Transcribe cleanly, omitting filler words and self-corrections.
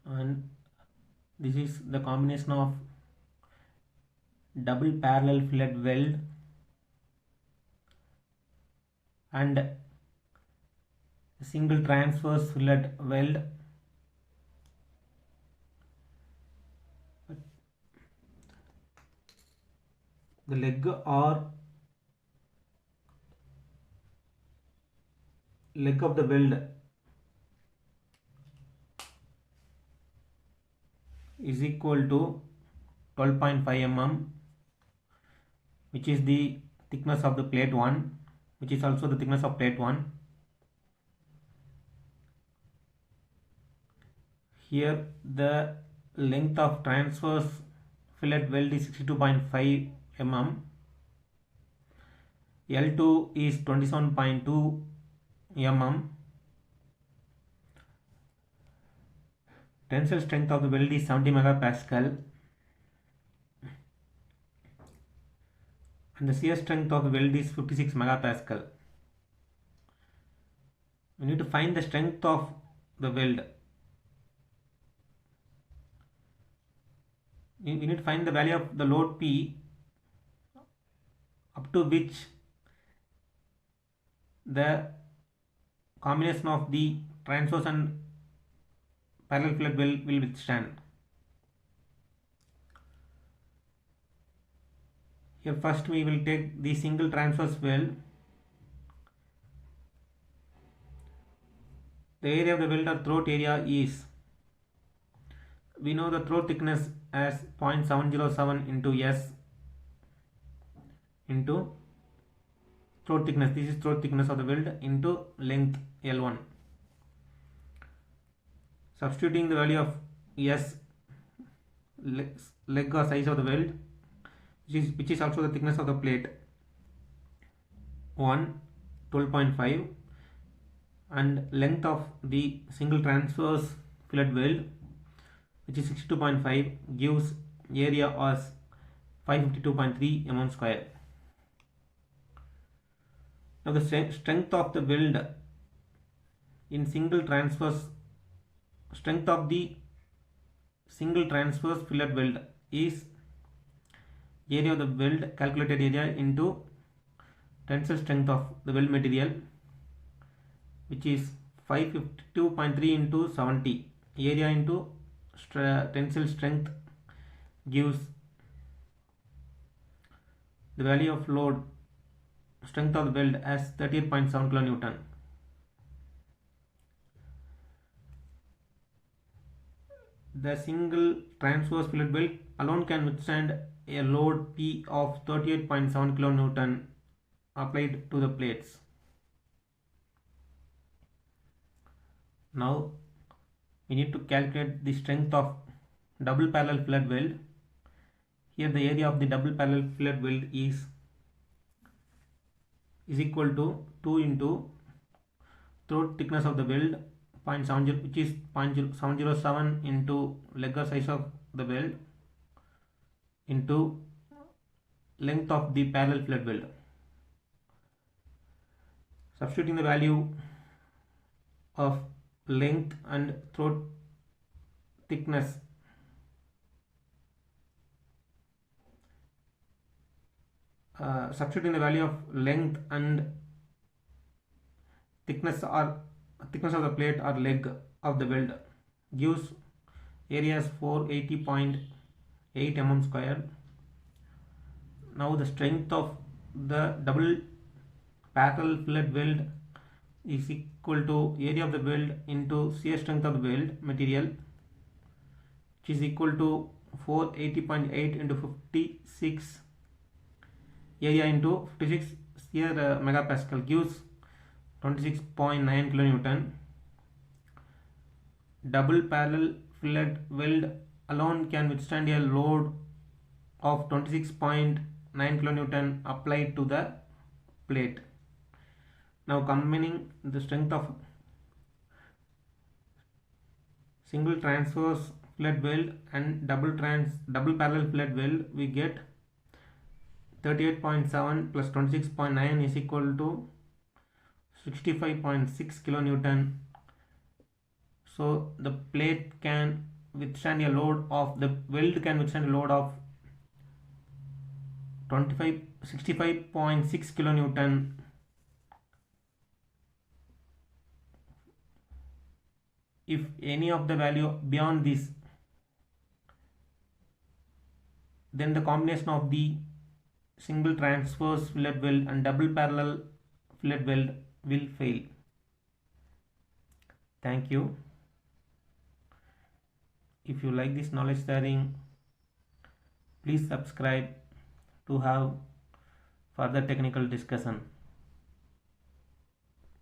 and this is the combination of double parallel fillet weld and single transverse fillet weld. The leg of the weld is equal to 12.5 mm, which is the thickness of the plate 1, which is also the thickness of plate 1. Here the length of transverse fillet weld is 62.5 mm. L2 is 27.2 mm. Tensile strength of the weld is 70 megapascal. And the shear strength of the weld is 56 megapascal. We need to find the strength of the weld. We need to find the value of the load P up to which the combination of the transverse and parallel fillet weld will withstand. Here first we will take the single transverse weld. The area of the weld or throat area is, we know the throat thickness as 0.707 into S into throat thickness. This is throat thickness of the weld into length L1. Substituting the value of S, leg or size of the weld, which is also the thickness of the plate 1, 12.5, and length of the single transverse fillet weld, which is 62.5, gives area as 552.3 mm square. Now the strength of the weld in single transverse, strength of the single transverse fillet weld is area of the weld, calculated area, into tensile strength of the weld material, which is 552.3 into 70. Area into tensile strength gives the value of load, strength of the weld, as 38.7 kN. The single transverse fillet weld alone can withstand a load P of 38.7 kN applied to the plates. Now we need to calculate the strength of double parallel fillet weld. Here the area of the double parallel fillet weld is equal to 2 into throat thickness of the weld 0.70, which is 0.707 into leg or size of the weld into length of the parallel fillet weld. Substituting the value of length and throat thickness, substituting the value of length and thickness of the plate or leg of the weld gives areas 480.8 mm square. Now the strength of the double parallel fillet weld is equal to area of the weld into shear strength of the weld material, which is equal to 480.8 into 56, area into 56 shear megapascal, gives 26.9 kN. Double parallel fillet weld alone can withstand a load of 26.9 kN applied to the plate. Now combining the strength of single transverse fillet weld and double parallel fillet weld, we get 38.7 plus 26.9 is equal to 65.6 kN. So the plate can withstand a load of, the weld can withstand a load of 65.6 kilonewton. If any of the value beyond this, then the combination of the single transverse fillet weld and double parallel fillet weld will fail. Thank you. If you like this knowledge sharing, please subscribe to have further technical discussion.